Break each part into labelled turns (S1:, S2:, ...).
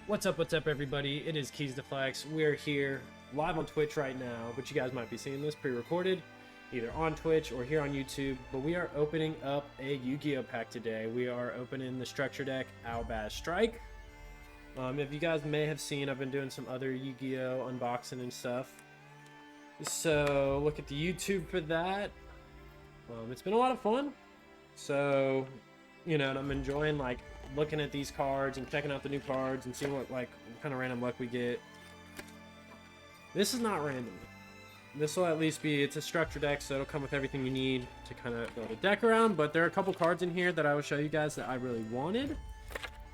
S1: What's up, everybody? It is Keys to Flex. We're here live on Twitch right now, but you guys might be seeing this pre-recorded, either on Twitch or here on YouTube. But we are opening up a Yu-Gi-Oh pack today. We are opening the Structure Deck Albaz Strike. If you guys may have seen, I've been doing some other Yu-Gi-Oh unboxing and stuff. So look at the YouTube for that. It's been a lot of fun. So, you know, and I'm enjoying like looking at these cards and checking out the new cards and seeing what kind of random luck we get. This is not random. This will at least be, it's a structure deck, so it'll come with everything you need to kind of build a deck around. But there are a couple cards in here that I will show you guys that I really wanted,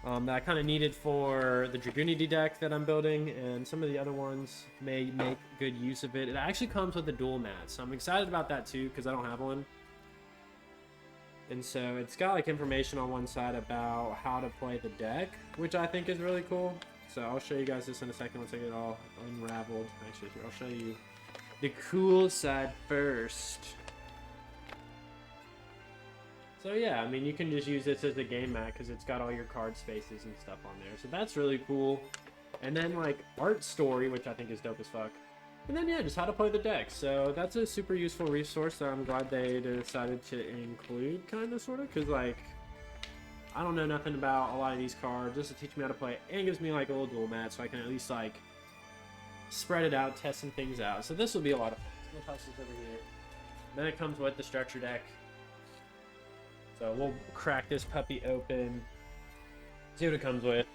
S1: that I kind of needed for the Dragunity deck that I'm building, and some of the other ones may make good use of it. It actually comes with a dual mat, so I'm excited about that too because I don't have one. And so it's got like information on one side about how to play the deck, which I think is really cool. So I'll show you guys this in a second once I get it all unraveled. Actually, here, I'll show you the cool side first. So yeah, I mean, you can just use this as a game mat because it's got all your card spaces and stuff on there. So that's really cool. And then like art story, which I think is dope as fuck. And then, yeah, just how to play the deck. So that's a super useful resource that I'm glad they decided to include, kind of, sort of. Because, like, I don't know nothing about a lot of these cards. Just to teach me how to play it. And gives me, like, a little dual mat so I can at least, like, spread it out, test some things out. So this will be a lot of fun. So we'll toss this over here. Then it comes with the structure deck. So we'll crack this puppy open. See what it comes with.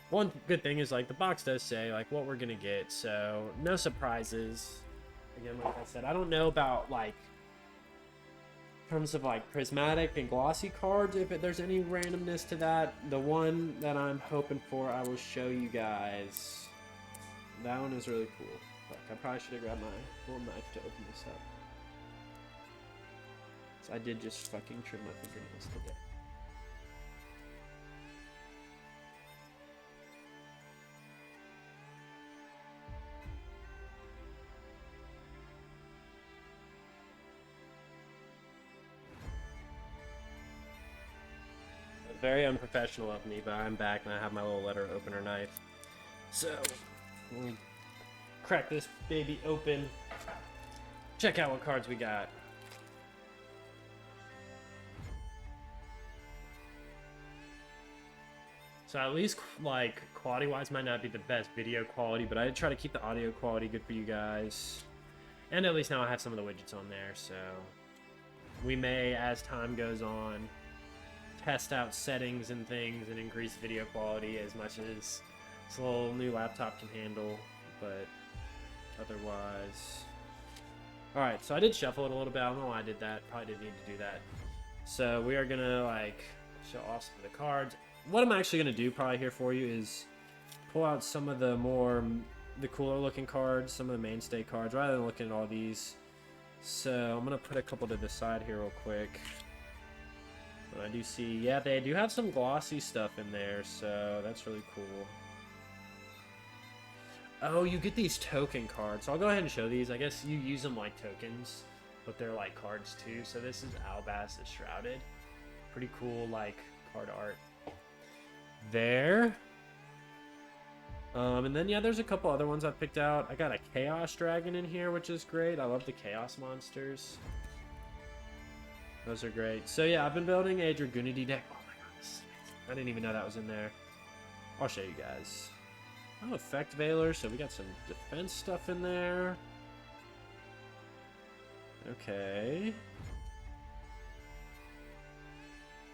S1: One good thing is, like, the box does say, like, what we're gonna get, so no surprises. Again, like I said, I don't know about, like, in terms of, like, prismatic and glossy cards, if there's any randomness to that. The one that I'm hoping for, I will show you guys. That one is really cool. Look, I probably should have grabbed my little knife to open this up. So I did just fucking trim my fingernails today. Very unprofessional of me, but I'm back and I have my little letter opener knife. So, we'll crack this baby open. Check out what cards we got. So at least, like, quality-wise might not be the best video quality, but I did try to keep the audio quality good for you guys. And at least now I have some of the widgets on there, so we may, as time goes on, test out settings and things and increase video quality as much as this little new laptop can handle, but otherwise. Alright, so I did shuffle it a little bit. I don't know why I did that. Probably didn't need to do that. So we are gonna, like, show off some of the cards. What I'm actually gonna do probably here for you is pull out some of the cooler looking cards, some of the mainstay cards, rather than looking at all these. So I'm gonna put a couple to the side here real quick. But I do see, yeah, they do have some glossy stuff in there, so that's really cool. Oh, you get these token cards. So I'll go ahead and show these. I guess you use them like tokens, but they're like cards too. So this is Albaz Shrouded. Pretty cool, like, card art there. And then, yeah, there's a couple other ones I picked out. I got a Chaos Dragon in here, which is great. I love the Chaos monsters. Those are great. So yeah, I've been building a Dragunity deck. Oh my god, this is amazing. I didn't even know that was in there. I'll show you guys. Oh, Effect Veiler. So we got some defense stuff in there. Okay.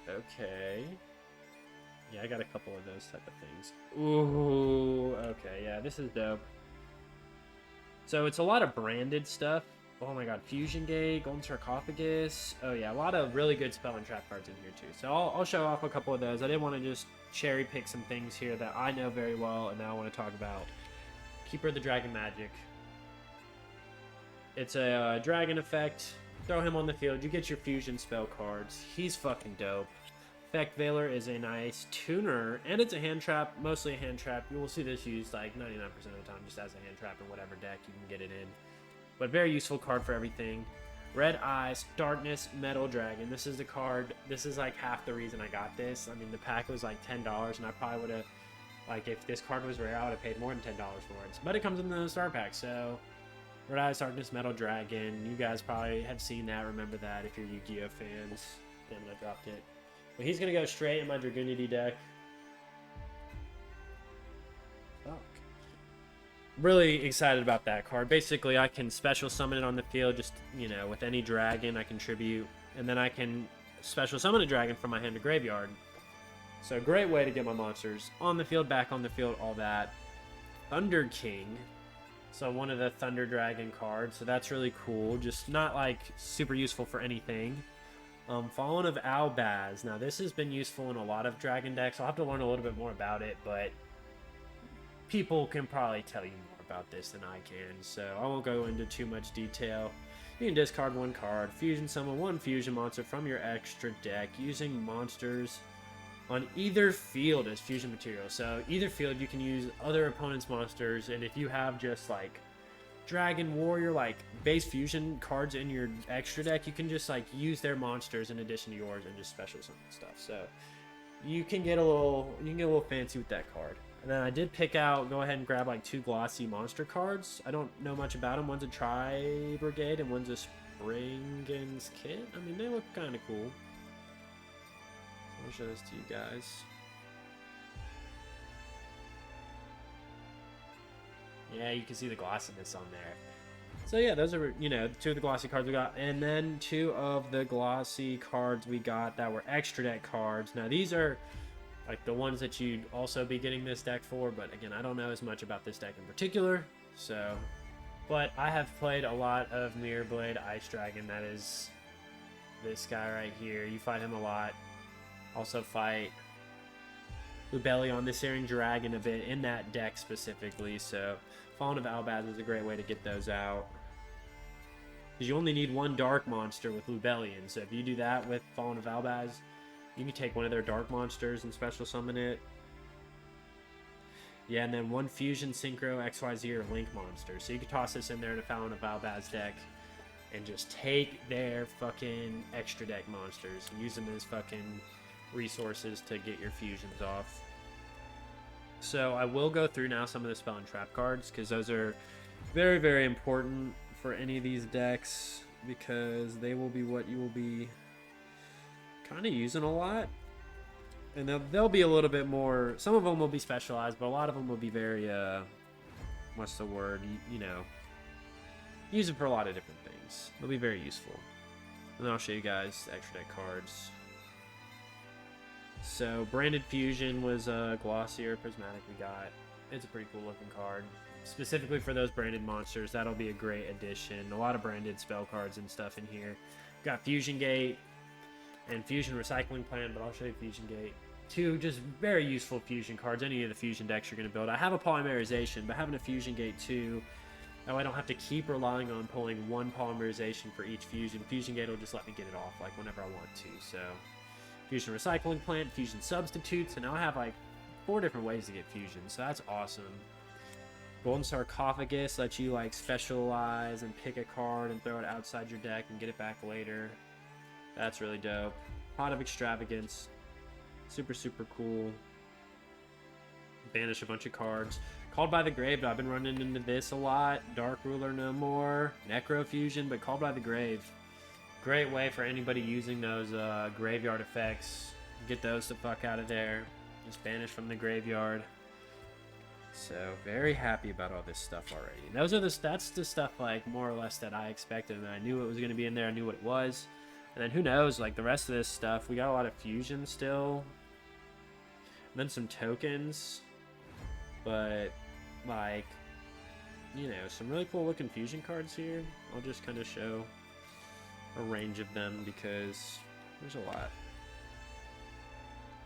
S1: Okay. Yeah, I got a couple of those type of things. Ooh, okay, yeah, this is dope. So it's a lot of branded stuff. Oh my god, Fusion Gate, Golden Sarcophagus. Oh yeah, a lot of really good spell and trap cards in here too. So I'll show off a couple of those. I didn't want to just cherry pick some things here that I know very well and now I want to talk about. Keeper of the Dragon Magic. It's a dragon effect. Throw him on the field. You get your fusion spell cards. He's fucking dope. Effect Veiler is a nice tuner, and it's a hand trap, mostly a hand trap. You will see this used like 99% of the time just as a hand trap in whatever deck you can get it in. But very useful card for everything. Red Eyes, Darkness, Metal Dragon. This is the card. This is like half the reason I got this. I mean, the pack was like $10, and I probably would have Like, if this card was rare, I would have paid more than $10 for it. But it comes in the star pack, so... Red Eyes Darkness Metal Dragon. You guys probably have seen that, remember that if you're Yu-Gi-Oh fans. Damn it, I dropped it. But he's going to go straight in my Dragoonity deck. Fuck. Really excited about that card. Basically, I can special summon it on the field, just, you know, with any dragon I contribute. And then I can special summon a dragon from my hand to graveyard. So, great way to get my monsters on the field, back on the field, all that. Thunder King. So one of the Thunder Dragon cards, so that's really cool. Just not like super useful for anything. Fallen of Albaz. Now this has been useful in a lot of Dragon decks. I'll have to learn a little bit more about it, but people can probably tell you more about this than I can. So I won't go into too much detail. You can discard one card, fusion summon one fusion monster from your extra deck using monsters on either field as fusion material. So either field you can use other opponents' monsters, and if you have just like Dragon Warrior like base fusion cards in your extra deck, you can just like use their monsters in addition to yours and just special summon stuff. So you can get a little fancy with that card. And then I did pick out, go ahead and grab like 2 glossy monster cards. I don't know much about them. One's a Tri Brigade and one's a Springen's Kit. I mean, they look kind of cool. I'll show this to you guys. Yeah, you can see the glossiness on there. So yeah, those are, you know, 2 of the glossy cards we got. And then 2 of the glossy cards we got that were extra deck cards. Now these are like the ones that you'd also be getting this deck for, but again, I don't know as much about this deck in particular. So, but I have played a lot of Mirror Blade Ice Dragon. That is this guy right here. You fight him a lot. Also fight Lubellion, the Searing Dragon, a bit in that deck specifically. So Fallen of Albaz is a great way to get those out. Because you only need 1 dark monster with Lubellion. So if you do that with Fallen of Albaz, you can take one of their dark monsters and special summon it. Yeah, and then 1 Fusion, Synchro, XYZ, or Link monster. So you can toss this in there in a Fallen of Albaz deck and just take their fucking extra deck monsters and use them as fucking resources to get your fusions off. So I will go through now some of the spell and trap cards, because those are very, very important for any of these decks, because they will be what you will be kind of using a lot. And they'll be a little bit more, some of them will be specialized, but a lot of them will be very what's the word, you know, use it for a lot of different things. They'll be very useful. And then I'll show you guys the extra deck cards. So Branded Fusion was a glossy or prismatic we got. It's a pretty cool looking card. Specifically for those branded monsters, that'll be a great addition. A lot of branded spell cards and stuff in here. Got Fusion Gate and Fusion Recycling Plan, but I'll show you Fusion Gate. 2 just very useful fusion cards, any of the fusion decks you're going to build. I have a Polymerization, but having a Fusion Gate too, that way I don't have to keep relying on pulling 1 Polymerization for each fusion. Fusion Gate will just let me get it off like whenever I want to, so... Fusion Recycling Plant, Fusion Substitutes, and now I have like 4 different ways to get fusion, so that's awesome. Golden Sarcophagus lets you like specialize and pick a card and throw it outside your deck and get it back later. That's really dope. Pot of Extravagance, super, super cool. Banish a bunch of cards. Called by the Grave, I've been running into this a lot. Dark Ruler no more. Necro Fusion, but Called by the Grave. Great way for anybody using those graveyard effects. Get those the fuck out of there. Just banish from the graveyard. So very happy about all this stuff already. That's the stuff like more or less that I expected, and I knew it was going to be in there. I knew what it was. And then who knows, like the rest of this stuff, we got a lot of fusion still. And then some tokens. But like, you know, some really cool looking fusion cards here. I'll just kind of show a range of them because there's a lot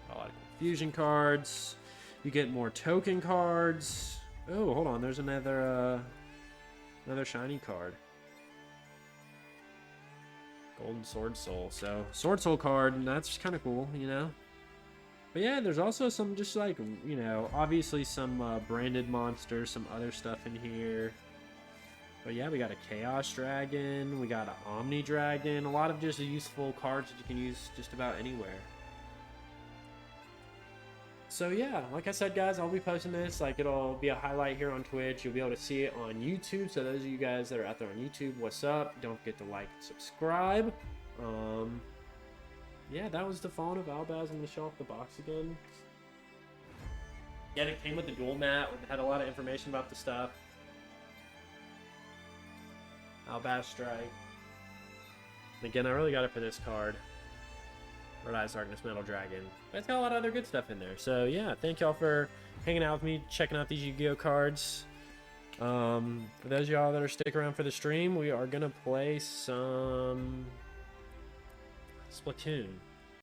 S1: of cool fusion cards. You get more token cards. Oh, hold on, there's another shiny card. Golden Sword Soul. So Sword Soul card, and that's kind of cool, you know. But yeah, there's also some just like, you know, obviously some branded monsters, some other stuff in here. But yeah, we got a Chaos Dragon, we got an Omni Dragon, a lot of just useful cards that you can use just about anywhere. So yeah, like I said, guys, I'll be posting this. Like, it'll be a highlight here on Twitch. You'll be able to see it on YouTube. So those of you guys that are out there on YouTube, what's up? Don't forget to like and subscribe. Yeah, that was the phone of Albaz. I'm gonna show off the box again. Yeah, it came with the dual mat. It had a lot of information about the stuff. Albaz Strike. And again, I really got it for this card. Red Eyes Darkness Metal Dragon. But it's got a lot of other good stuff in there. So yeah, thank y'all for hanging out with me, checking out these Yu-Gi-Oh cards. For those of y'all that are sticking around for the stream, we are gonna play some Splatoon.